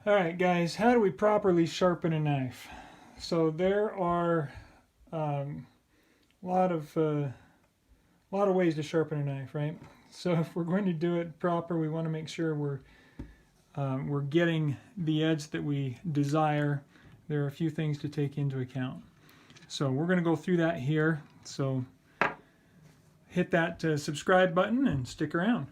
Alright guys, how do we properly sharpen a knife? So there are a lot of ways to sharpen a knife, right? So if we're going to do it proper, we want to make sure we're getting the edge that we desire. There are a few things to take into account. So we're going to go through that here. So hit that subscribe button and stick around.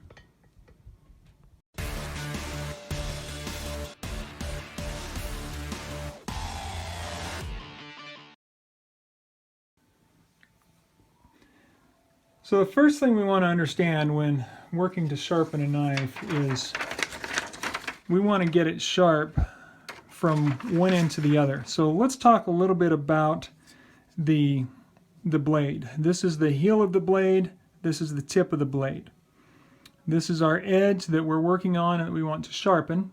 So the first thing we want to understand when working to sharpen a knife is we want to get it sharp from one end to the other. So let's talk a little bit about the blade. This is the heel of the blade. This is the tip of the blade. This is our edge that we're working on and that we want to sharpen.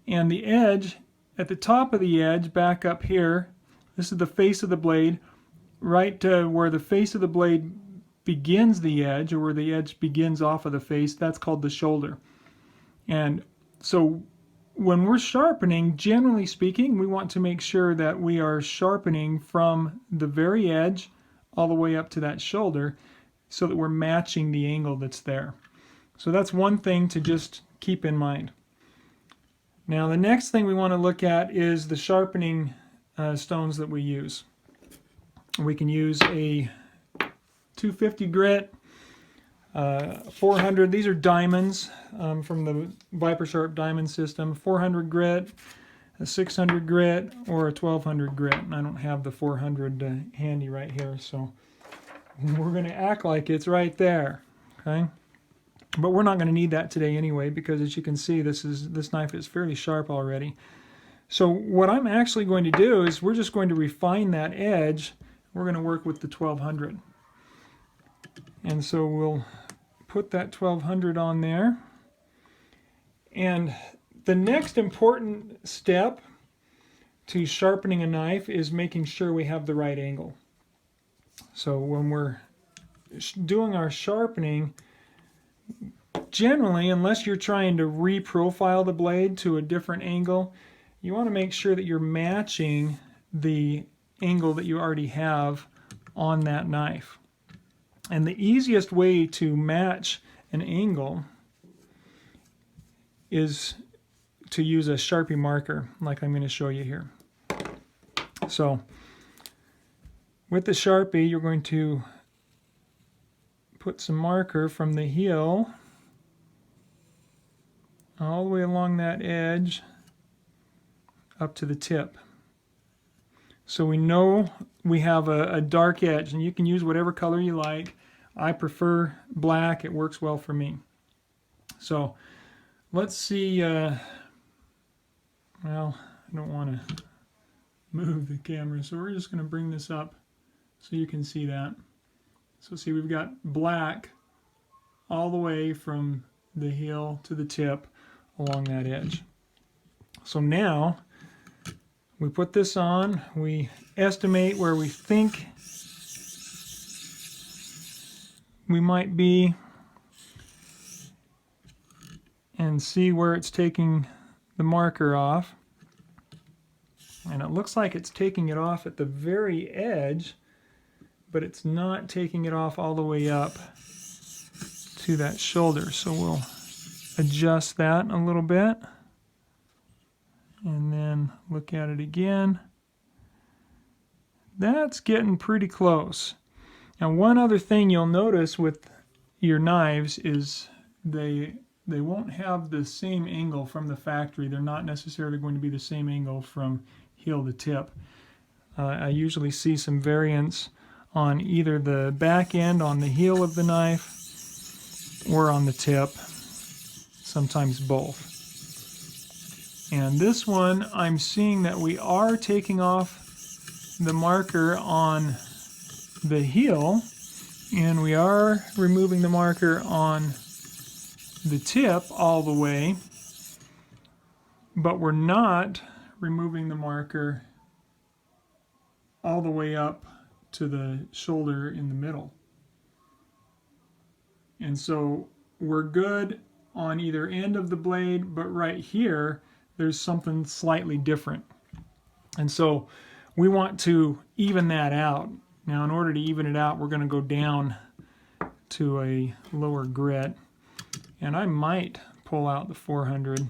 And the edge, at the top of the edge, back up here, this is the face of the blade. Right where the face of the blade begins the edge, or where the edge begins off of the face, that's called the shoulder. And so when we're sharpening, generally speaking, we want to make sure that we are sharpening from the very edge all the way up to that shoulder so that we're matching the angle that's there. So that's one thing to just keep in mind. Now the next thing we want to look at is the sharpening stones that we use. We can use a 250 grit, 400, these are diamonds from the ViperSharp diamond system, 400 grit, a 600 grit, or a 1200 grit. And I don't have the 400 handy right here, so we're going to act like it's right there, okay? But we're not going to need that today anyway, because as you can see, this knife is fairly sharp already. So what I'm actually going to do is we're just going to refine that edge. We're going to work with the 1200. And so we'll put that 1200 on there. And the next important step to sharpening a knife is making sure we have the right angle. So when we're doing our sharpening, generally, unless you're trying to re-profile the blade to a different angle, you want to make sure that you're matching the angle that you already have on that knife. And the easiest way to match an angle is to use a Sharpie marker, like I'm going to show you here. So with the Sharpie, you're going to put some marker from the heel all the way along that edge up to the tip. So we know we have a dark edge, and you can use whatever color you like. I prefer black, it works well for me. So let's see, well, I don't want to move the camera, so we're just going to bring this up so you can see that. So see, we've got black all the way from the heel to the tip along that edge. So now we put this on, we estimate where we think we might be and see where it's taking the marker off. And it looks like it's taking it off at the very edge, but it's not taking it off all the way up to that shoulder. So we'll adjust that a little bit and then look at it again. That's getting pretty close. Now one other thing you'll notice with your knives is they won't have the same angle from the factory. They're not necessarily going to be the same angle from heel to tip. I usually see some variance on either the back end on the heel of the knife or on the tip, sometimes both. And this one, I'm seeing that we are taking off the marker on the heel, and we are removing the marker on the tip all the way, but we're not removing the marker all the way up to the shoulder in the middle. And so we're good on either end of the blade, but right here there's something slightly different. And so we want to even that out. Now in order to even it out, we're going to go down to a lower grit. And I might pull out the 400,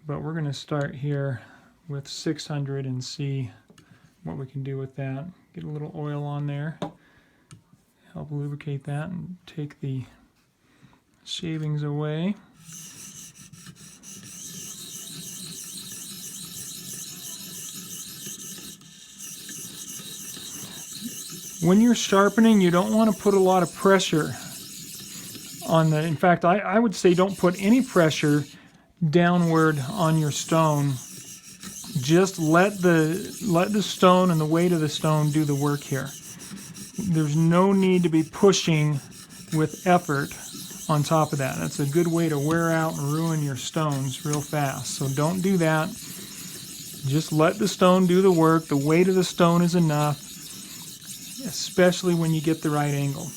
but we're going to start here with 600 and see what we can do with that. Get a little oil on there, help lubricate that, and take the shavings away. When you're sharpening, you don't want to put a lot of pressure on the, in fact, I would say don't put any pressure downward on your stone. Just let the stone and the weight of the stone do the work here. There's no need to be pushing with effort on top of that. That's a good way to wear out and ruin your stones real fast. So don't do that. Just let the stone do the work. The weight of the stone is enough, especially when you get the right angle.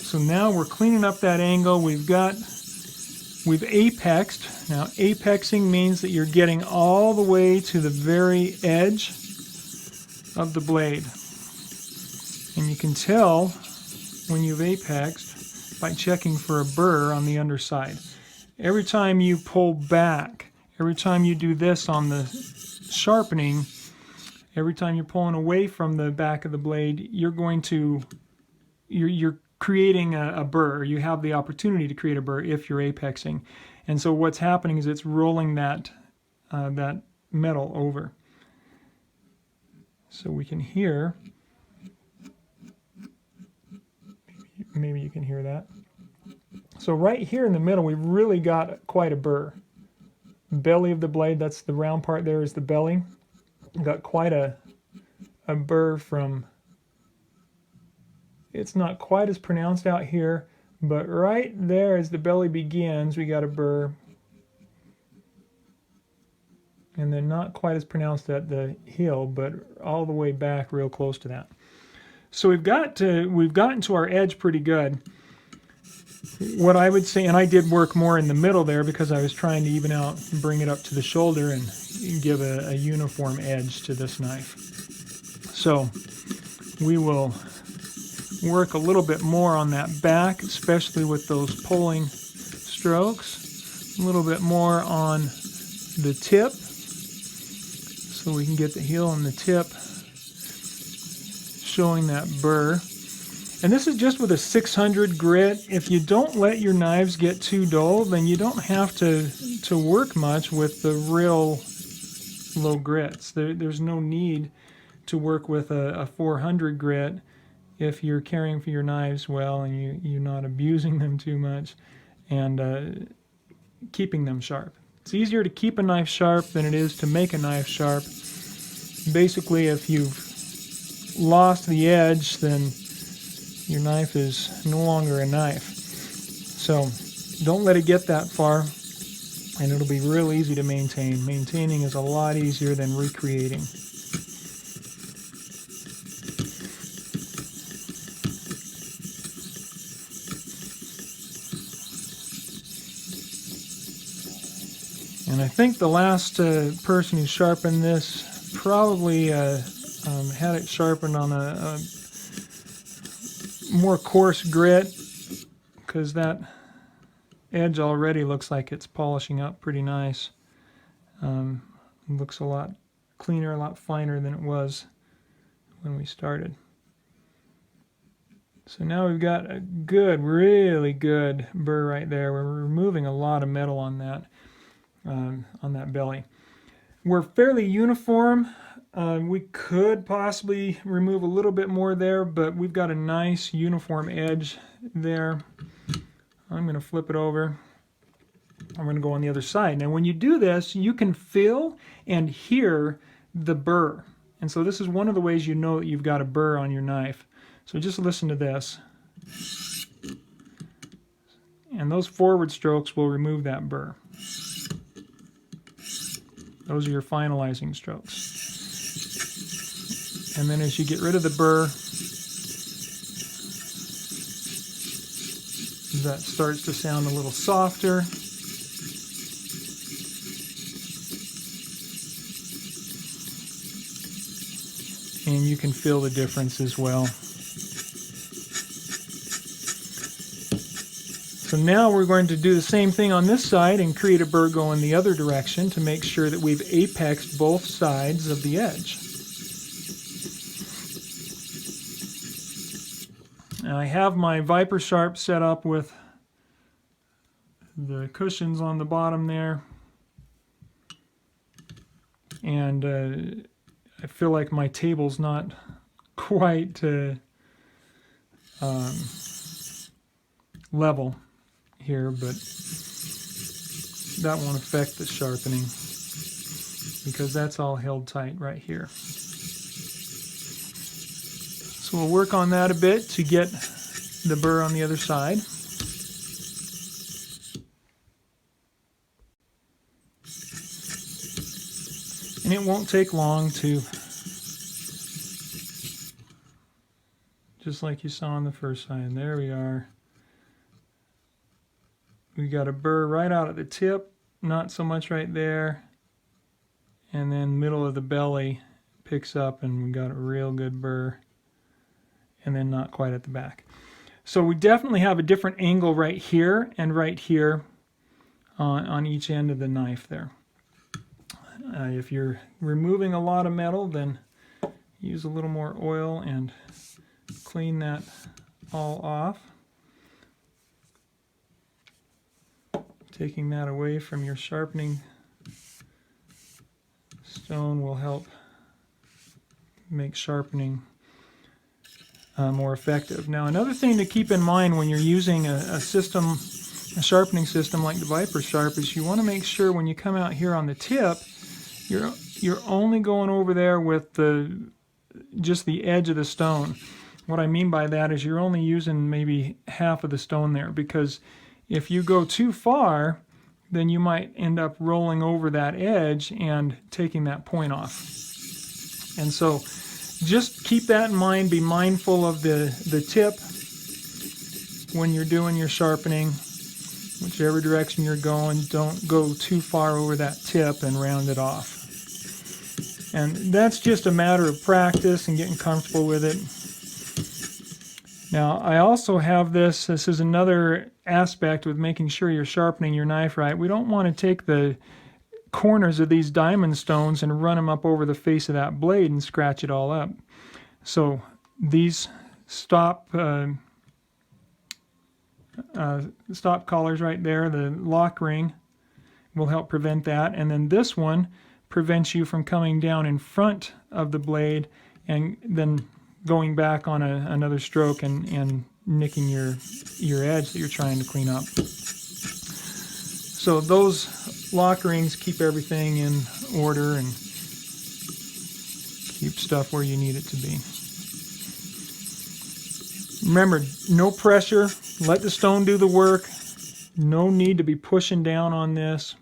So now we're cleaning up that angle. We've apexed. Now apexing means that you're getting all the way to the very edge of the blade. And you can tell when you've apexed by checking for a burr on the underside. Every time you pull back, every time you do this on the sharpening, every time you're pulling away from the back of the blade, you're creating a burr. You have the opportunity to create a burr if you're apexing. And so what's happening is it's rolling that metal over. So we can hear, maybe you can hear that. So right here in the middle, we've really got quite a burr. Belly of the blade, that's the round part there is the belly. We've got quite a burr from, it's not quite as pronounced out here, but right there as the belly begins, we got a burr. And then not quite as pronounced at the heel, but all the way back real close to that. So we've gotten to our edge pretty good. What I would say, and I did work more in the middle there because I was trying to even out and bring it up to the shoulder and give a uniform edge to this knife. So we will work a little bit more on that back, especially with those pulling strokes. A little bit more on the tip, so we can get the heel and the tip showing that burr. And this is just with a 600 grit. If you don't let your knives get too dull, then you don't have to work much with the real low grits. There's no need to work with a 400 grit if you're caring for your knives well and you're not abusing them too much and keeping them sharp. It's easier to keep a knife sharp than it is to make a knife sharp. Basically, if you've lost the edge, then your knife is no longer a knife. So don't let it get that far, and it'll be real easy to maintain. Maintaining is a lot easier than recreating. And I think the last person who sharpened this probably had it sharpened on a more coarse grit, because that edge already looks like it's polishing up pretty nice. It looks a lot cleaner, a lot finer than it was when we started. So now we've got a good, really good burr right there. We're removing a lot of metal on that belly. We're fairly uniform. We could possibly remove a little bit more there, but we've got a nice uniform edge there. I'm going to flip it over. I'm going to go on the other side. Now when you do this, you can feel and hear the burr. And so this is one of the ways you know that you've got a burr on your knife. So just listen to this. And those forward strokes will remove that burr. Those are your finalizing strokes. And then as you get rid of the burr, that starts to sound a little softer. And you can feel the difference as well. So now we're going to do the same thing on this side and create a burr going the other direction to make sure that we've apexed both sides of the edge. Now I have my ViperSharp set up with the cushions on the bottom there. And I feel like my table's not quite level here, but that won't affect the sharpening because that's all held tight right here. So we'll work on that a bit to get the burr on the other side. And it won't take long to, just like you saw on the first side. There we are. We got a burr right out at the tip, not so much right there. And then middle of the belly picks up and we got a real good burr. And then not quite at the back. So we definitely have a different angle right here and right here on each end of the knife there. If you're removing a lot of metal, then use a little more oil and clean that all off. Taking that away from your sharpening stone will help make sharpening more effective. Now, another thing to keep in mind when you're using a sharpening system like the ViperSharp is you want to make sure when you come out here on the tip, you're only going over there with just the edge of the stone. What I mean by that is you're only using maybe half of the stone there, because if you go too far, then you might end up rolling over that edge and taking that point off. And so just keep that in mind. Be mindful of the tip when you're doing your sharpening. Whichever direction you're going, don't go too far over that tip and round it off. And that's just a matter of practice and getting comfortable with it. Now, I also have this is another aspect with making sure you're sharpening your knife right. We don't want to take the corners of these diamond stones and run them up over the face of that blade and scratch it all up. So these stop collars right there, the lock ring, will help prevent that. And then this one prevents you from coming down in front of the blade and then going back on another stroke and nicking your edge that you're trying to clean up. So those lock rings keep everything in order and keep stuff where you need it to be. Remember, no pressure. Let the stone do the work. No need to be pushing down on this.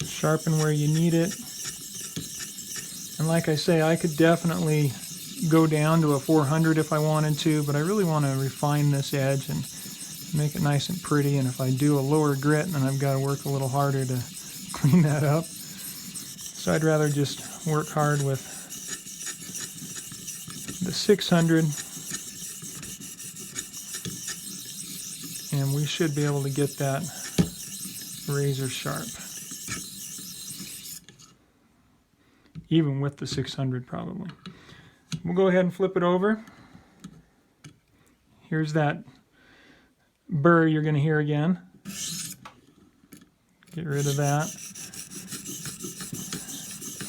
Sharpen where you need it. And like I say, I could definitely go down to a 400 if I wanted to, but I really want to refine this edge and make it nice and pretty. And if I do a lower grit, then I've got to work a little harder to clean that up. So I'd rather just work hard with the 600, and we should be able to get that razor sharp, even with the 600 probably. We'll go ahead and flip it over. Here's that burr you're going to hear again. Get rid of that.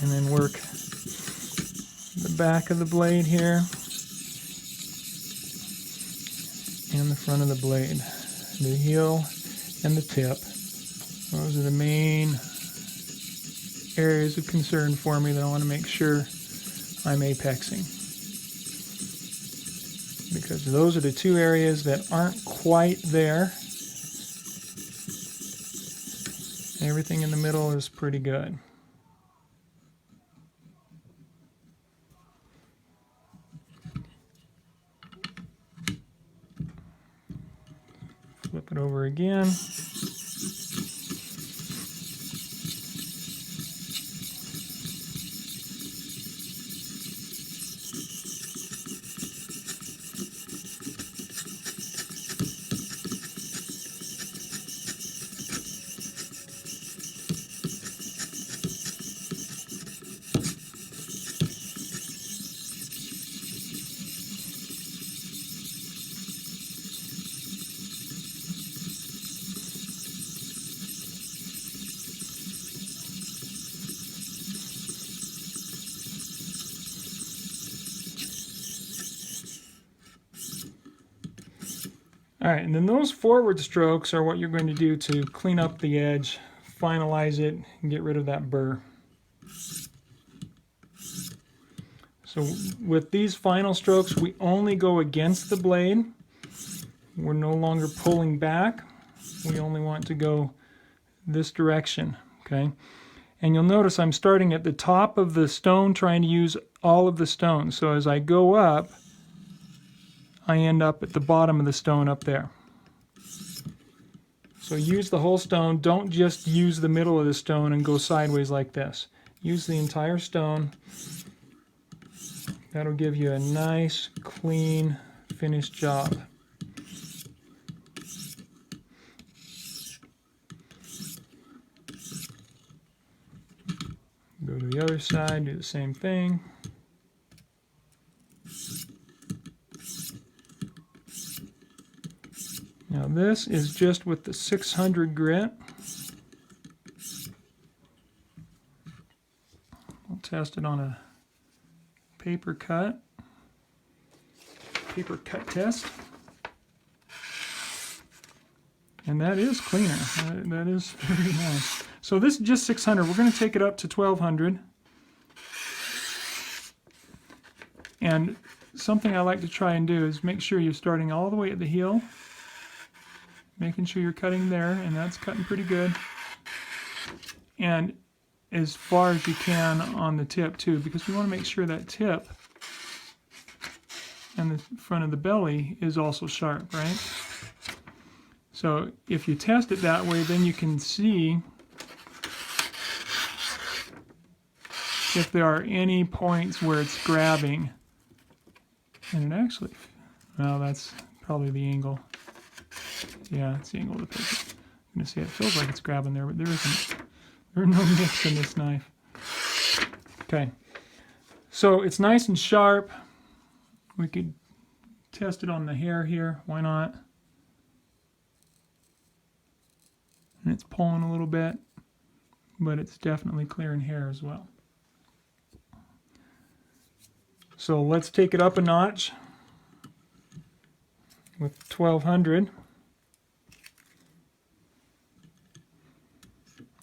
And then work the back of the blade here and the front of the blade. The heel and the tip. Those are the main areas of concern for me that I want to make sure I'm apexing. Because those are the two areas that aren't quite there. Everything in the middle is pretty good. Flip it over again. All right, and then those forward strokes are what you're going to do to clean up the edge, finalize it, and get rid of that burr. So with these final strokes, we only go against the blade. We're no longer pulling back. We only want to go this direction, okay? And you'll notice I'm starting at the top of the stone, trying to use all of the stones. So as I go up, I end up at the bottom of the stone up there. So use the whole stone. Don't just use the middle of the stone and go sideways like this. Use the entire stone. That'll give you a nice, clean, finished job. Go to the other side, do the same thing. Now this is just with the 600 grit. We'll test it on a paper cut test. And that is cleaner. That is very nice. So this is just 600. We're going to take it up to 1200. And something I like to try and do is make sure you're starting all the way at the heel, making sure you're cutting there, and that's cutting pretty good. And as far as you can on the tip too, because we want to make sure that tip and the front of the belly is also sharp, right? So if you test it that way, then you can see if there are any points where it's grabbing. And it actually, well, that's probably the angle. Yeah, it's the angle of the paper. I'm going to see it feels like it's grabbing there, but there isn't. There are no nicks in this knife. Okay, so it's nice and sharp. We could test it on the hair here. Why not? And it's pulling a little bit, but it's definitely clearing hair as well. So let's take it up a notch with 1200.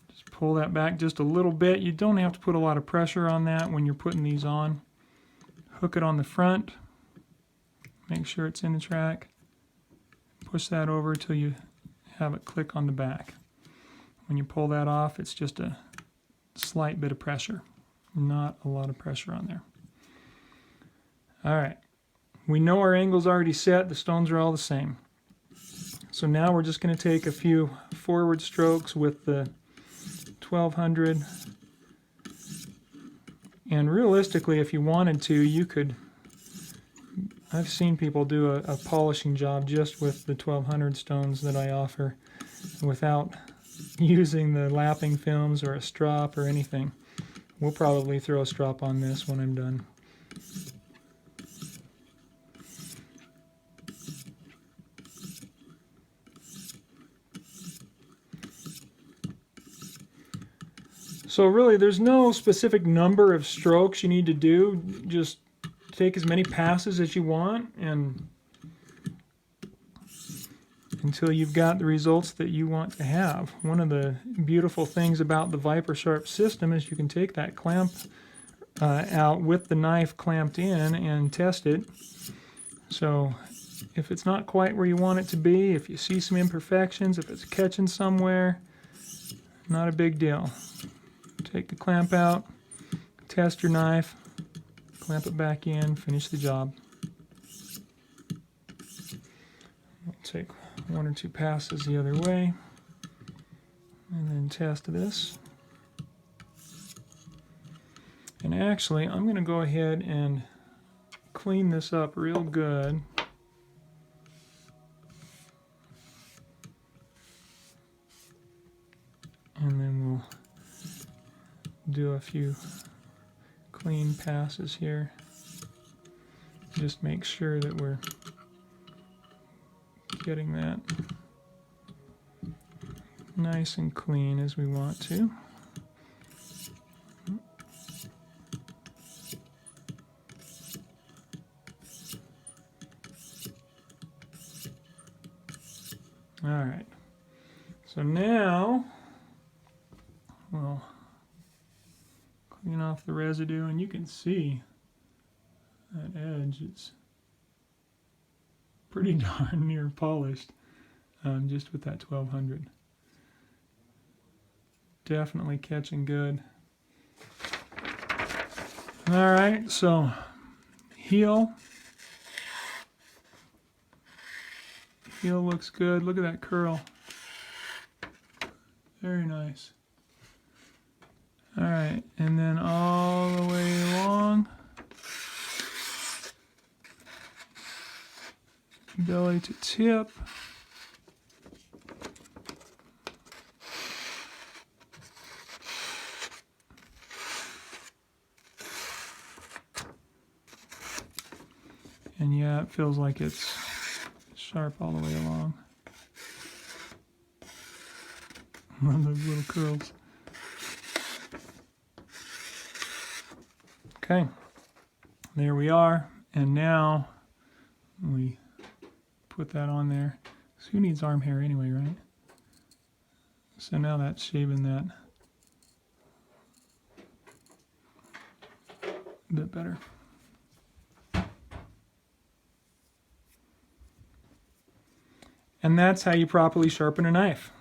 Just pull that back just a little bit. You don't have to put a lot of pressure on that when you're putting these on. Hook it on the front. Make sure it's in the track. Push that over until you have it click on the back. When you pull that off, it's just a slight bit of pressure. Not a lot of pressure on there. All right, we know our angle's already set, the stones are all the same. So now we're just going to take a few forward strokes with the 1200. And realistically, if you wanted to, you could, I've seen people do a polishing job just with the 1200 stones that I offer without using the lapping films or a strop or anything. We'll probably throw a strop on this when I'm done. So really, there's no specific number of strokes you need to do. Just take as many passes as you want, and until you've got the results that you want to have. One of the beautiful things about the ViperSharp system is you can take that clamp out with the knife clamped in and test it. So if it's not quite where you want it to be, if you see some imperfections, if it's catching somewhere, not a big deal. Take the clamp out, test your knife, clamp it back in, finish the job. I'll take one or two passes the other way, and then test this. And actually, I'm going to go ahead and clean this up real good. And then we'll do a few clean passes here. Just make sure that we're getting that nice and clean as we want to. All right, so now we'll clean off the residue, and you can see that edge is pretty darn near polished, just with that 1200. Definitely catching good. All right, so heel looks good. Look at that curl. Very nice. All right, and then all the way along, belly to tip. And yeah, it feels like it's sharp all the way along. One of those little curls. Okay, there we are. And now we put that on there. So who needs arm hair anyway, right? So now that's shaving that a bit better. And that's how you properly sharpen a knife.